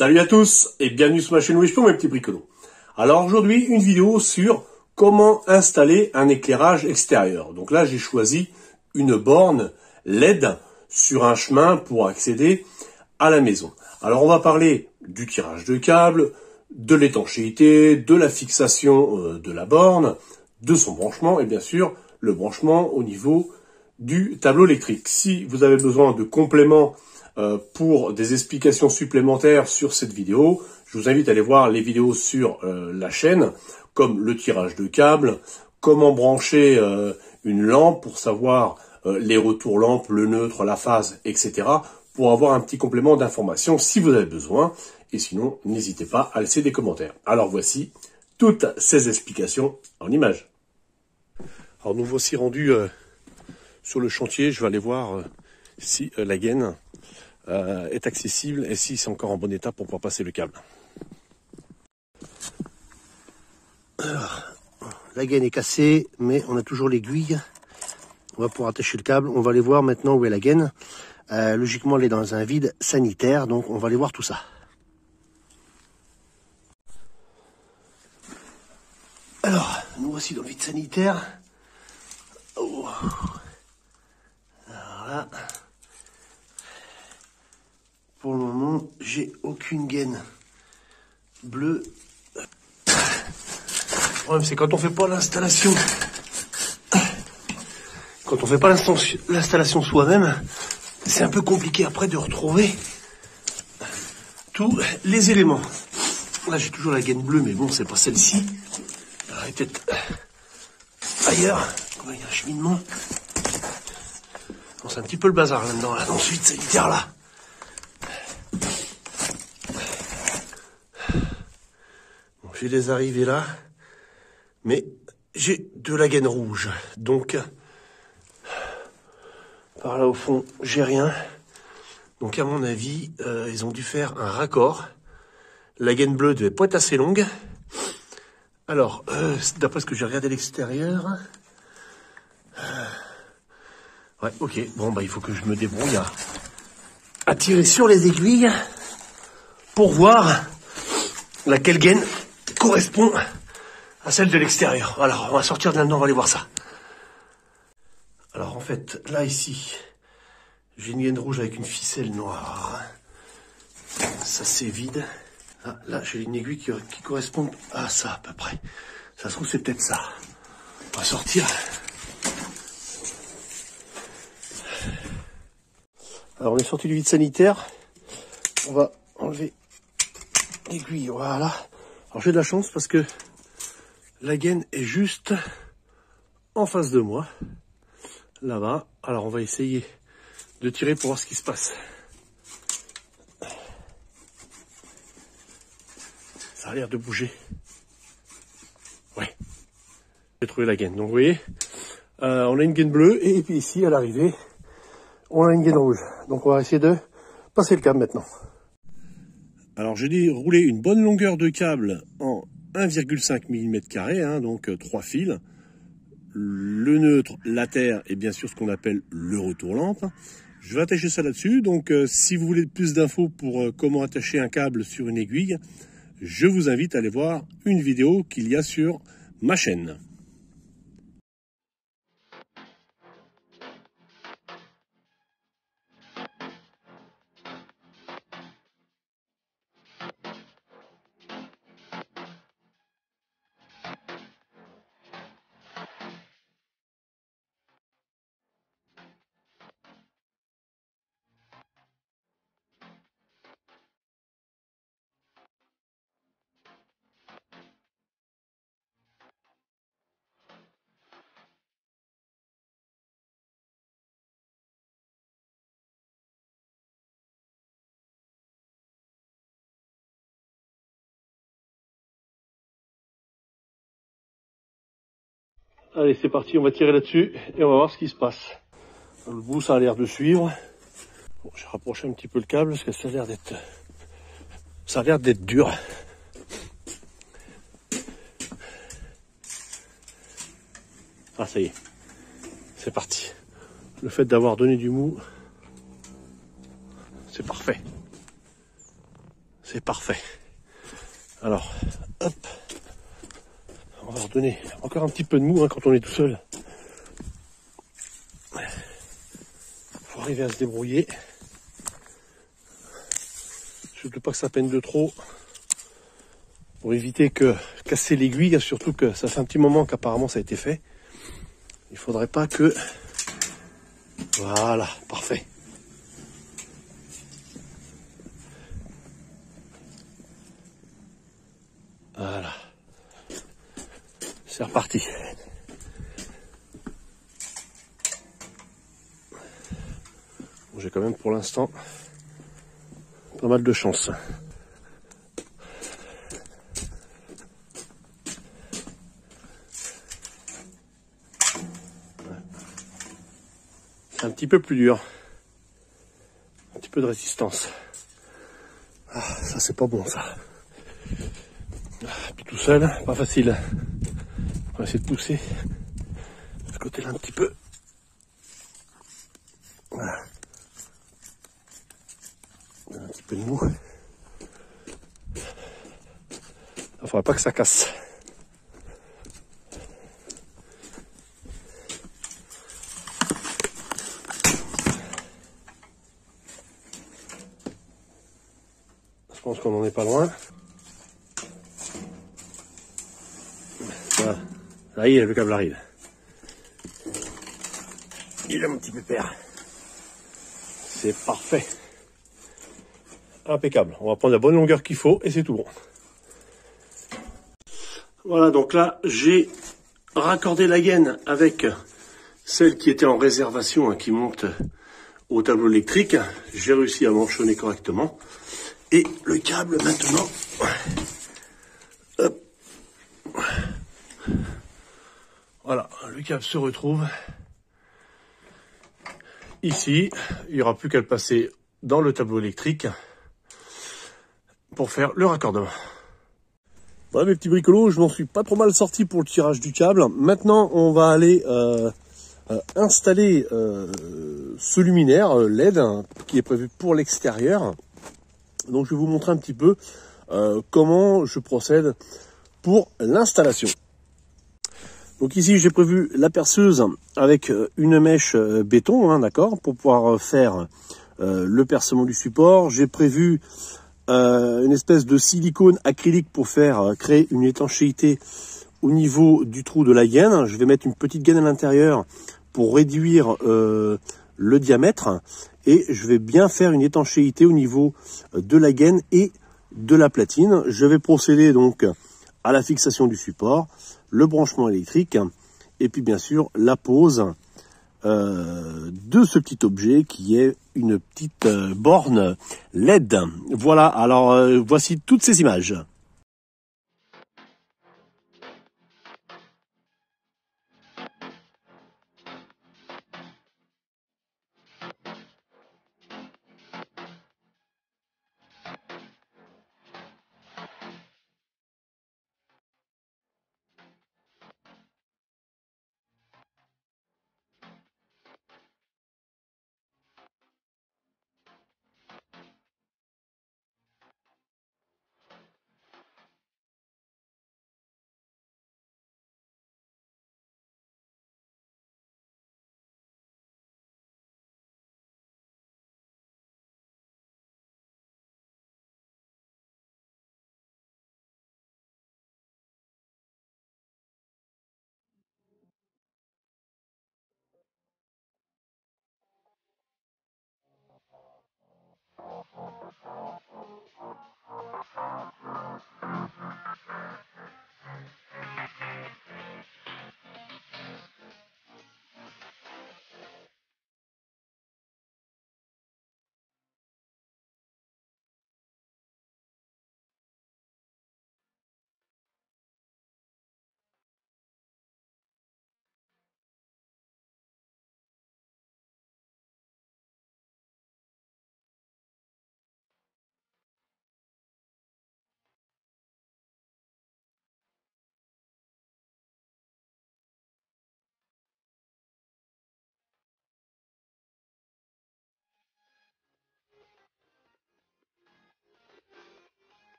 Salut à tous et bienvenue sur ma chaîne Wish pour mes petits bricolos. Alors aujourd'hui, une vidéo sur comment installer un éclairage extérieur. Donc là, j'ai choisi une borne LED sur un chemin pour accéder à la maison. Alors on va parler du tirage de câbles, de l'étanchéité, de la fixation de la borne, de son branchement et bien sûr le branchement au niveau du tableau électrique. Si vous avez besoin de compléments pour des explications supplémentaires sur cette vidéo, je vous invite à aller voir les vidéos sur la chaîne, comme le tirage de câbles, comment brancher une lampe pour savoir les retours lampes, le neutre, la phase, etc. pour avoir un petit complément d'information si vous avez besoin. Et sinon, n'hésitez pas à laisser des commentaires. Alors voici toutes ces explications en images. Alors nous voici rendus sur le chantier. Je vais aller voir si la gaine est accessible et si c'est encore en bon état pour pouvoir passer le câble. Alors, la gaine est cassée, mais on a toujours l'aiguille. On va pouvoir attacher le câble. On va aller voir maintenant où est la gaine. Logiquement, elle est dans un vide sanitaire, donc on va aller voir tout ça. Alors, nous voici dans le vide sanitaire. Oh. Alors là, pour le moment, j'ai aucune gaine bleue. Le problème, c'est quand on fait pas l'installation. Quand on fait pas l'installation soi-même, c'est un peu compliqué après de retrouver tous les éléments. Là, j'ai toujours la gaine bleue, mais bon, c'est pas celle-ci. Elle est peut-être ailleurs. Il y a un cheminement. Bon, c'est un petit peu le bazar là-dedans, là, dans ce vide sanitaire là. Bon, j'ai des arrivées là, mais j'ai de la gaine rouge. Donc, par là au fond, j'ai rien. Donc à mon avis, ils ont dû faire un raccord. La gaine bleue devait pas être assez longue. Alors, d'après ce que j'ai regardé à l'extérieur... ouais, ok. Bon, bah il faut que je me débrouille à tirer sur les aiguilles pour voir laquelle gaine correspond à celle de l'extérieur. Alors, on va sortir de là-dedans, on va aller voir ça. Alors en fait, là ici, j'ai une gaine rouge avec une ficelle noire. Ça c'est vide. Ah, là j'ai une aiguille qui correspond à ça à peu près. Ça se trouve c'est peut-être ça. On va sortir. Alors on est sorti du vide sanitaire. On va enlever l'aiguille, voilà. Alors j'ai de la chance parce que la gaine est juste en face de moi. Là-bas. Alors on va essayer de tirer pour voir ce qui se passe. Ça a l'air de bouger. Ouais. J'ai trouvé la gaine. Donc vous voyez, on a une gaine bleue et puis ici à l'arrivée, on a une gaine rouge. Donc on va essayer de passer le câble maintenant. Alors j'ai déroulé une bonne longueur de câble en 1,5 mm², hein, donc 3 fils. Le neutre, la terre et bien sûr ce qu'on appelle le retour lampe. Je vais attacher ça là-dessus. Donc si vous voulez plus d'infos pour comment attacher un câble sur une aiguille, je vous invite à aller voir une vidéo qu'il y a sur ma chaîne. Allez, c'est parti, on va tirer là-dessus et on va voir ce qui se passe. Le bout, ça a l'air de suivre. Bon, j'ai rapproché un petit peu le câble parce que ça a l'air d'être dur. Ah, ça y est, c'est parti. Le fait d'avoir donné du mou, c'est parfait. C'est parfait. Alors, hop. On va redonner encore un petit peu de mou hein, quand on est tout seul. Faut arriver à se débrouiller. Surtout pas que ça peine de trop. Pour éviter que casser l'aiguille, surtout que ça fait un petit moment qu'apparemment ça a été fait. Il faudrait pas que... Voilà, parfait. Voilà. C'est reparti. Bon, j'ai quand même pour l'instant pas mal de chance. C'est un petit peu plus dur. Un petit peu de résistance. Ah, ça c'est pas bon ça. Puis tout seul, pas facile. On va essayer de pousser de ce côté-là un petit peu. Voilà. Un petit peu de mou. Il ne faudra pas que ça casse. Je pense qu'on n'en est pas loin. Voilà. Ça y est, le câble arrive. Il est mon petit pépère. C'est parfait. Impeccable. On va prendre la bonne longueur qu'il faut et c'est tout bon. Voilà, donc là, j'ai raccordé la gaine avec celle qui était en réservation, hein, qui monte au tableau électrique. J'ai réussi à manchonner correctement. Et le câble maintenant, hop. Voilà, le câble se retrouve ici. Il n'y aura plus qu'à le passer dans le tableau électrique pour faire le raccordement. Voilà mes petits bricolos, je m'en suis pas trop mal sorti pour le tirage du câble. Maintenant, on va aller installer ce luminaire LED hein, qui est prévu pour l'extérieur. Donc je vais vous montrer un petit peu comment je procède pour l'installation. Donc ici j'ai prévu la perceuse avec une mèche béton, hein, d'accord, pour pouvoir faire le percement du support. J'ai prévu une espèce de silicone acrylique pour faire créer une étanchéité au niveau du trou de la gaine. Je vais mettre une petite gaine à l'intérieur pour réduire le diamètre et je vais bien faire une étanchéité au niveau de la gaine et de la platine. Je vais procéder donc à la fixation du support, le branchement électrique et puis bien sûr la pose de ce petit objet qui est une petite borne LED. Voilà, alors voici toutes ces images.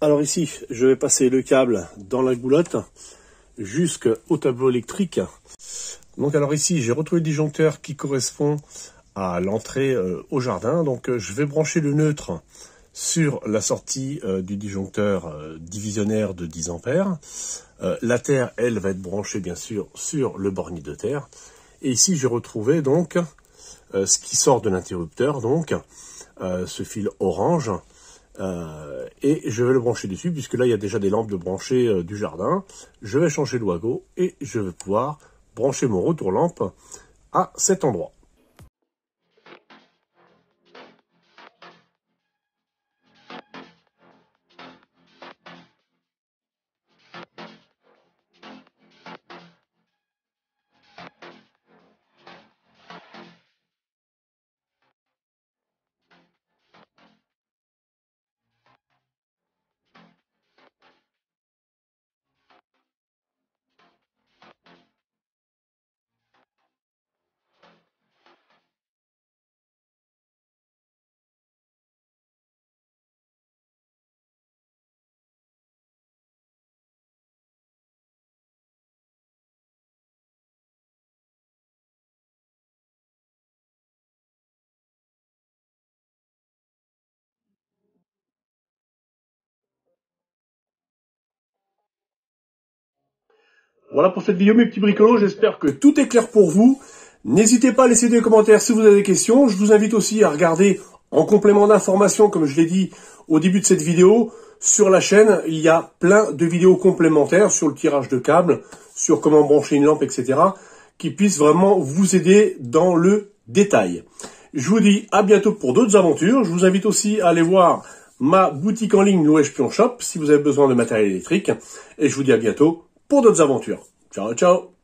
Alors ici, je vais passer le câble dans la goulotte jusqu'au tableau électrique. Donc alors ici, j'ai retrouvé le disjoncteur qui correspond à l'entrée au jardin. Donc je vais brancher le neutre sur la sortie du disjoncteur divisionnaire de 10 ampères. La terre, elle, va être branchée bien sûr sur le bornier de terre. Et ici, j'ai retrouvé donc ce qui sort de l'interrupteur, donc ce fil orange. Et je vais le brancher dessus, puisque là, il y a déjà des lampes de brancher du jardin. Je vais changer le wago et je vais pouvoir brancher mon retour lampe à cet endroit. Voilà pour cette vidéo, mes petits bricolos. J'espère que tout est clair pour vous. N'hésitez pas à laisser des commentaires si vous avez des questions. Je vous invite aussi à regarder en complément d'informations, comme je l'ai dit au début de cette vidéo, sur la chaîne, il y a plein de vidéos complémentaires sur le tirage de câbles, sur comment brancher une lampe, etc., qui puissent vraiment vous aider dans le détail. Je vous dis à bientôt pour d'autres aventures. Je vous invite aussi à aller voir ma boutique en ligne Louège Pion Shop si vous avez besoin de matériel électrique. Et je vous dis à bientôt pour d'autres aventures. Ciao, ciao!